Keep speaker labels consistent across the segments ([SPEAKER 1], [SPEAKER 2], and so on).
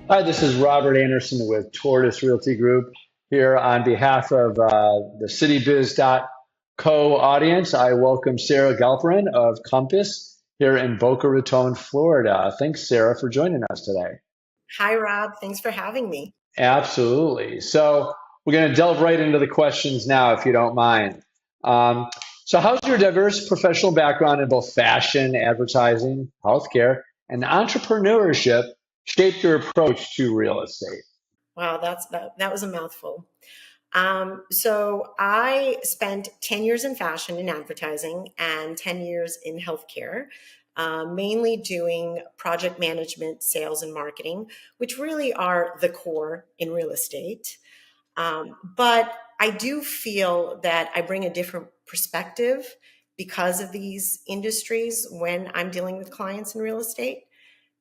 [SPEAKER 1] Hi, this is Robert Anderson with Tortoise Realty Group here on behalf of the CityBiz.co audience. I welcome Sarah Galperin of Compass here in Boca Raton, Florida. Thanks, Sarah, for joining us today.
[SPEAKER 2] Hi, Rob. Thanks for having me.
[SPEAKER 1] Absolutely. So we're going to delve right into the questions now, if you don't mind. Um, so, how's your diverse professional background in both fashion, advertising, healthcare, and entrepreneurship shaped your approach to real estate?
[SPEAKER 2] Wow, that was a mouthful. So I spent 10 years in fashion and advertising and 10 years in healthcare, mainly doing project management, sales, and marketing, which really are the core in real estate. But I do feel that I bring a different perspective because of these industries when I'm dealing with clients in real estate.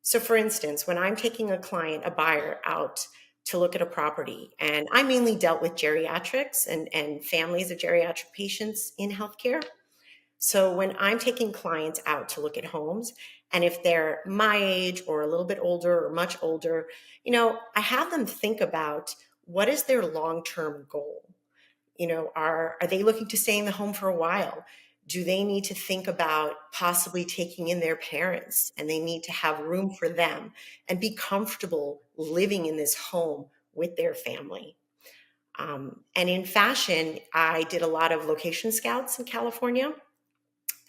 [SPEAKER 2] So, for instance, when I'm taking a client, a buyer out to look at a property, and I mainly dealt with geriatrics and families of geriatric patients in healthcare. So, when I'm taking clients out to look at homes, and if they're my age or a little bit older or much older, I have them think about what is their long term goal. Are they looking to stay in the home for a while? Do they need to think about possibly taking in their parents, and they need to have room for them and be comfortable living in this home with their family? And in fashion, I did a lot of location scouts in California,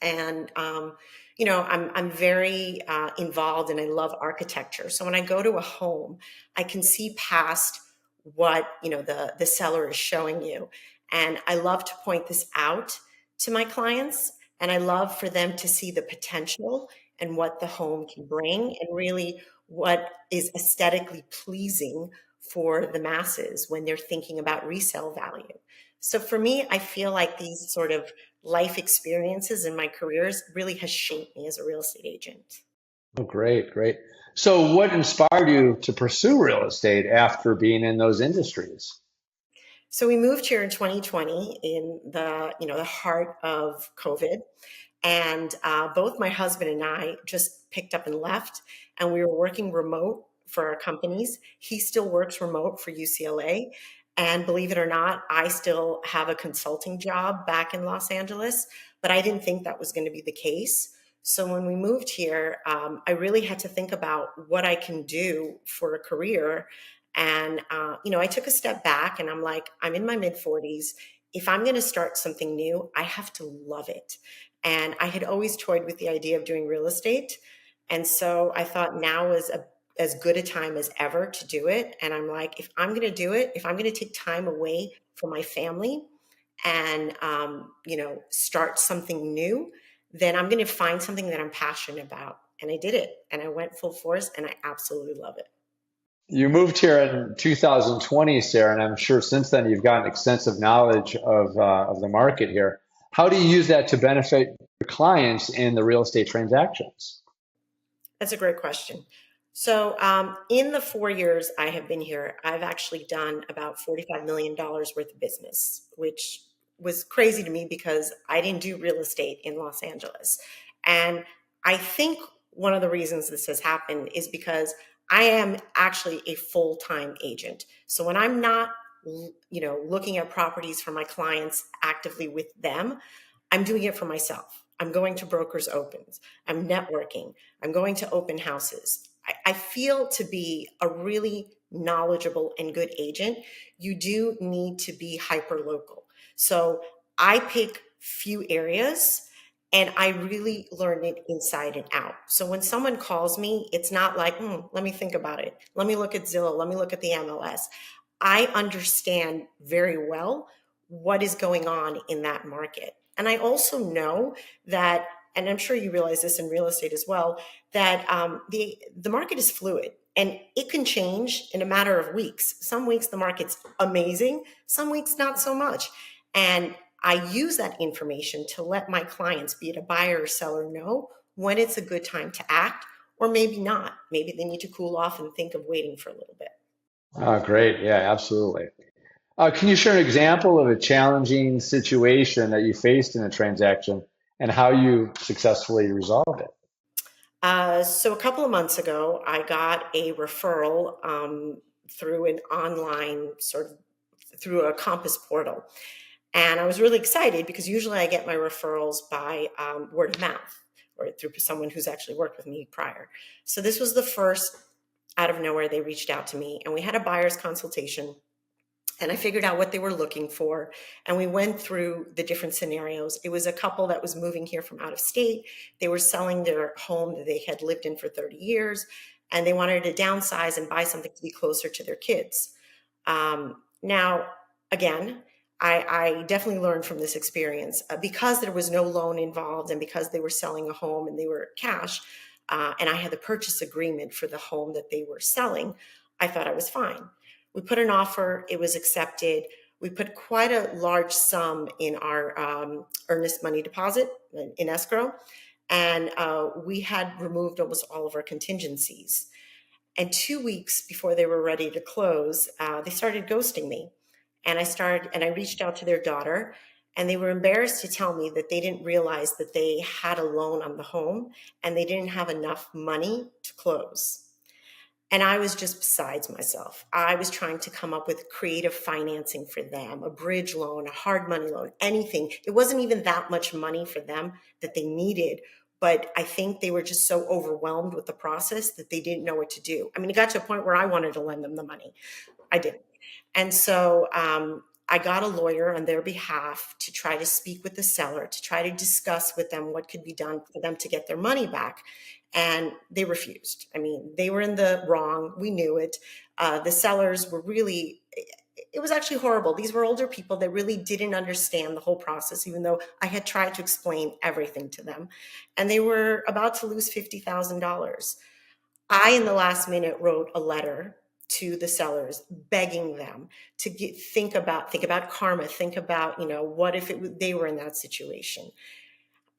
[SPEAKER 2] and I'm very involved, and I love architecture. So when I go to a home, I can see past what the seller is showing you, and I love to point this out to my clients, and I love for them to see the potential and what the home can bring, and really what is aesthetically pleasing for the masses when they're thinking about resale value. So for me, I feel like these sort of life experiences in my careers really has shaped me as a real estate agent.
[SPEAKER 1] Oh, great, great. So, what inspired you to pursue real estate after being in those industries?
[SPEAKER 2] So we moved here in 2020 in the heart of COVID, and both my husband and I just picked up and left, and we were working remote for our companies. He still works remote for UCLA, and believe it or not, I still have a consulting job back in Los Angeles, but I didn't think that was going to be the case. So when we moved here, I really had to think about what I can do for a career. And, I took a step back, and I'm like, I'm in my mid 40s. If I'm going to start something new, I have to love it. And I had always toyed with the idea of doing real estate. And so I thought now is as good a time as ever to do it. And I'm like, if I'm going to do it, if I'm going to take time away from my family and, start something new, then I'm going to find something that I'm passionate about. And I did it, and I went full force, and I absolutely love it.
[SPEAKER 1] You moved here in 2020, Sarah, and I'm sure since then you've gotten extensive knowledge of the market here. How do you use that to benefit your clients in the real estate transactions?
[SPEAKER 2] That's a great question. So, in the 4 years I have been here, I've actually done about $45 million worth of business, which was crazy to me because I didn't do real estate in Los Angeles. And I think one of the reasons this has happened is because I am actually a full time agent. So, when I'm not looking at properties for my clients actively with them, I'm doing it for myself. I'm going to brokers' opens. I'm networking. I'm going to open houses. I feel to be a really knowledgeable and good agent, you do need to be hyper local. So I pick few areas, and I really learn it inside and out. So when someone calls me, it's not like, let me think about it. Let me look at Zillow. Let me look at the MLS. I understand very well what is going on in that market. And I also know that, and I'm sure you realize this in real estate as well, that the market is fluid and it can change in a matter of weeks. Some weeks the market's amazing, some weeks not so much. And I use that information to let my clients, be it a buyer or seller, know when it's a good time to act, or maybe not. Maybe they need to cool off and think of waiting for a little bit.
[SPEAKER 1] Oh, great. Yeah, absolutely. Can you share an example of a challenging situation that you faced in a transaction and how you successfully resolved it?
[SPEAKER 2] So a couple of months ago, I got a referral through an online sort of through a Compass portal. And I was really excited because usually I get my referrals by word of mouth or through someone who's actually worked with me prior. So this was the first out of nowhere they reached out to me and we had a buyer's consultation and I figured out what they were looking for. And we went through the different scenarios. It was a couple that was moving here from out of state. They were selling their home that they had lived in for 30 years, and they wanted to downsize and buy something to be closer to their kids. Now, again, I definitely learned from this experience because there was no loan involved and because they were selling a home and they were cash, and I had the purchase agreement for the home that they were selling. I thought I was fine. We put an offer, it was accepted. We put quite a large sum in our earnest money deposit in escrow, and we had removed almost all of our contingencies. And 2 weeks before they were ready to close, they started ghosting me. And I reached out to their daughter, and they were embarrassed to tell me that they didn't realize that they had a loan on the home and they didn't have enough money to close. And I was just besides myself. I was trying to come up with creative financing for them, a bridge loan, a hard money loan, anything. It wasn't even that much money for them that they needed. But I think they were just so overwhelmed with the process that they didn't know what to do. I mean, it got to a point where I wanted to lend them the money. I didn't. And so I got a lawyer on their behalf to try to speak with the seller, to try to discuss with them what could be done for them to get their money back. And they refused. I mean, they were in the wrong. We knew it. The sellers were really, it was actually horrible. These were older people that really didn't understand the whole process, even though I had tried to explain everything to them. And they were about to lose $50,000. I, in the last minute, wrote a letter to the sellers begging them to think about karma, think about, what if they were in that situation.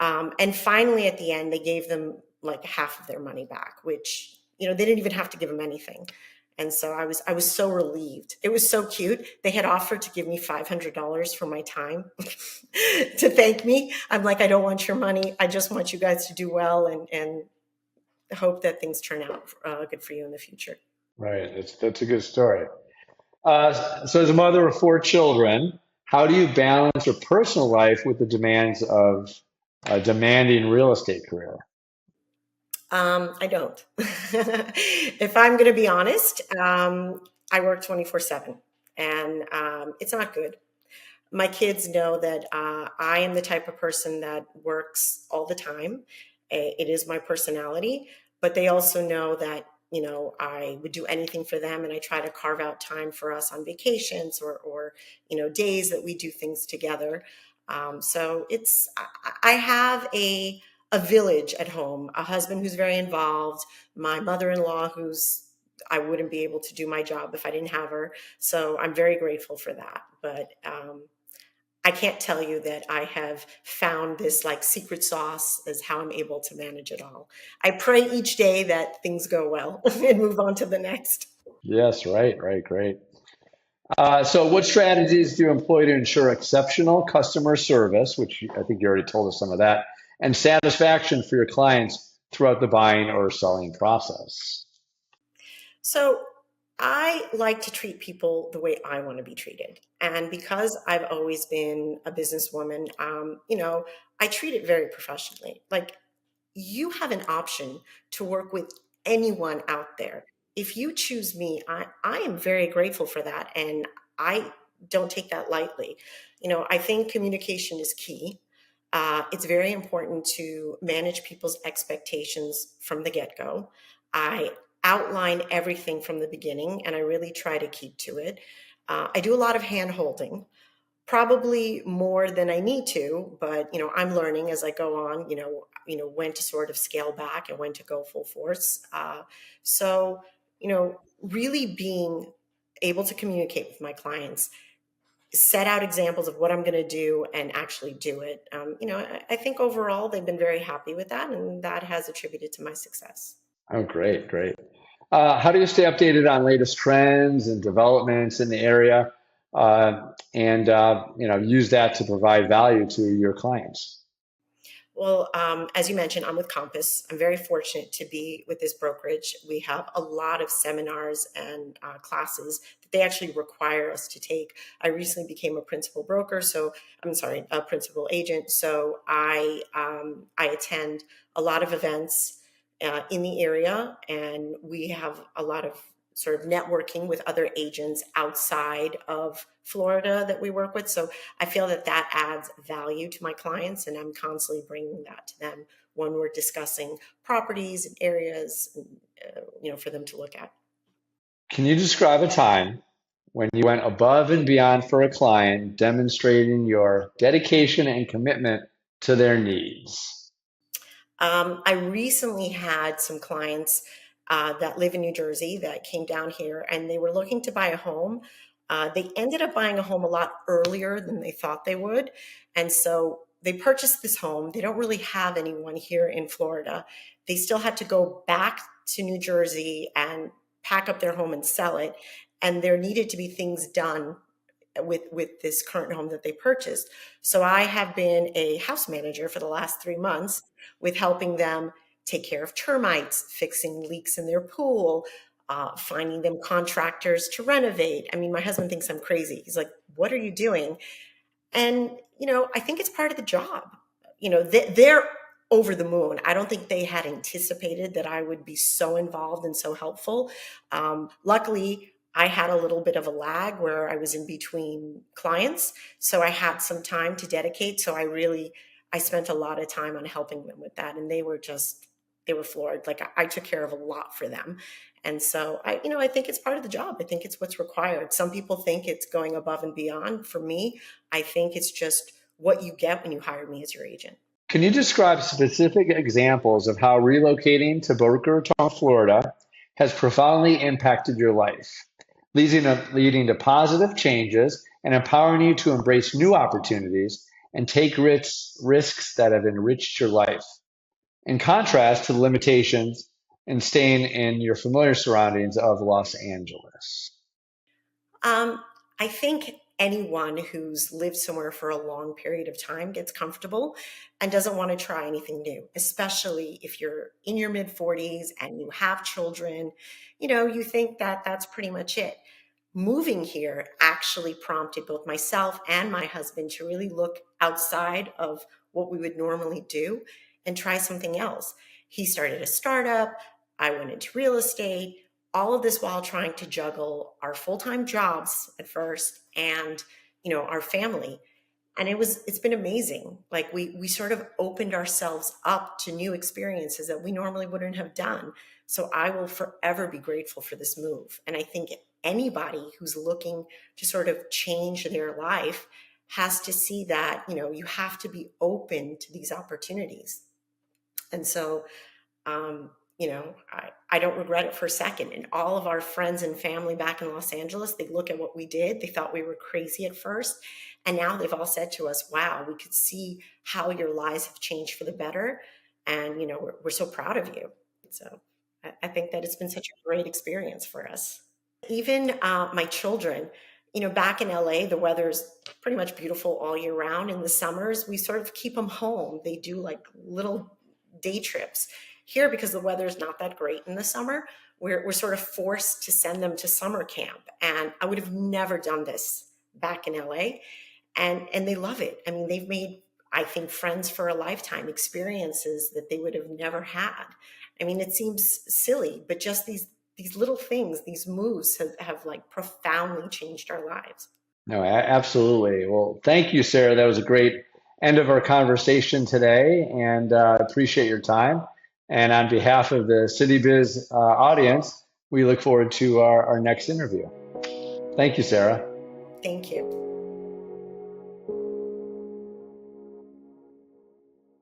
[SPEAKER 2] And finally, at the end, they gave them like half of their money back, which, they didn't even have to give them anything. And so I was so relieved. It was so cute. They had offered to give me $500 for my time to thank me. I'm like, I don't want your money. I just want you guys to do well and hope that things turn out good for you in the future.
[SPEAKER 1] Right. That's a good story. So, as a mother of four children, how do you balance your personal life with the demands of a demanding real estate career?
[SPEAKER 2] I don't. If I'm going to be honest, I work 24/7 and it's not good. My kids know that I am the type of person that works all the time. It is my personality, but they also know that, I would do anything for them and I try to carve out time for us on vacations or days that we do things together. So I have a village at home, a husband who's very involved, my mother-in-law I wouldn't be able to do my job if I didn't have her. So I'm very grateful for that. But I can't tell you that I have found this like secret sauce as how I'm able to manage it all. I pray each day that things go well and move on to the next.
[SPEAKER 1] Yes, right, great. So, what strategies do you employ to ensure exceptional customer service, which I think you already told us some of that, and satisfaction for your clients throughout the buying or selling process?
[SPEAKER 2] So I like to treat people the way I want to be treated. And because I've always been a businesswoman, I treat it very professionally. Like you have an option to work with anyone out there. If you choose me, I am very grateful for that. And I don't take that lightly. I think communication is key. It's very important to manage people's expectations from the get go. I outline everything from the beginning and I really try to keep to it. I do a lot of hand holding, probably more than I need to, but I'm learning as I go on, when to sort of scale back and when to go full force. So, really being able to communicate with my clients, set out examples of what I'm going to do and actually do it. I think overall they've been very happy with that, and that has attributed to my success.
[SPEAKER 1] Oh, great. How do you stay updated on latest trends and developments in the area, and use that to provide value to your clients?
[SPEAKER 2] Well, as you mentioned, I'm with Compass. I'm very fortunate to be with this brokerage. We have a lot of seminars and classes that they actually require us to take. I recently became a principal broker, so I'm sorry, a principal agent. So I attend a lot of events in the area, and we have a lot of sort of networking with other agents outside of Florida that we work with. So I feel that that adds value to my clients, and I'm constantly bringing that to them when we're discussing properties and areas, for them to look at.
[SPEAKER 1] Can you describe a time when you went above and beyond for a client, demonstrating your dedication and commitment to their needs?
[SPEAKER 2] I recently had some clients that live in New Jersey that came down here and they were looking to buy a home. They ended up buying a home a lot earlier than they thought they would. And so they purchased this home. They don't really have anyone here in Florida. They still had to go back to New Jersey and pack up their home and sell it. And there needed to be things done with this current home that they purchased. So I have been a house manager for the last 3 months with helping them take care of termites, fixing leaks in their pool, finding them contractors to renovate. I mean, my husband thinks I'm crazy. He's like, "What are you doing?" And, I think it's part of the job. They're over the moon. I don't think they had anticipated that I would be so involved and so helpful. Luckily, I had a little bit of a lag where I was in between clients. So I had some time to dedicate. So I spent a lot of time on helping them with that. And they were floored. Like I took care of a lot for them. And so I think it's part of the job. I think it's what's required. Some people think it's going above and beyond. For me, I think it's just what you get when you hire me as your agent.
[SPEAKER 1] Can you describe specific examples of how relocating to Boca Raton, Florida has profoundly impacted your life, leading to positive changes and empowering you to embrace new opportunities and take risks that have enriched your life, in contrast to the limitations in staying in your familiar surroundings of Los Angeles?
[SPEAKER 2] Um, I think anyone who's lived somewhere for a long period of time gets comfortable and doesn't want to try anything new, especially if you're in your mid 40s and you have children. You think that that's pretty much it. Moving here actually prompted both myself and my husband to really look outside of what we would normally do and try something else. He started a startup. I went into real estate, all of this while trying to juggle our full-time jobs at first and our family. And it's been amazing. Like we sort of opened ourselves up to new experiences that we normally wouldn't have done. So I will forever be grateful for this move. And I think anybody who's looking to sort of change their life has to see that you have to be open to these opportunities. And so I don't regret it for a second. And all of our friends and family back in Los Angeles, they look at what we did. They thought we were crazy at first. And now they've all said to us, "Wow, we could see how your lives have changed for the better. And, we're so proud of you." So I think that it's been such a great experience for us. Even my children, back in LA, the weather's pretty much beautiful all year round. In the summers, we sort of keep them home. They do like little day trips. Here, because the weather is not that great in the summer, we're sort of forced to send them to summer camp. And I would have never done this back in LA. And they love it. I mean, they've made, I think, friends for a lifetime, experiences that they would have never had. I mean, it seems silly, but just these little things, these moves have like profoundly changed our lives.
[SPEAKER 1] No, absolutely. Well, thank you, Sarah. That was a great end of our conversation today, and appreciate your time. And on behalf of the CityBiz audience, we look forward to our next interview. Thank you, Sarah.
[SPEAKER 2] Thank you.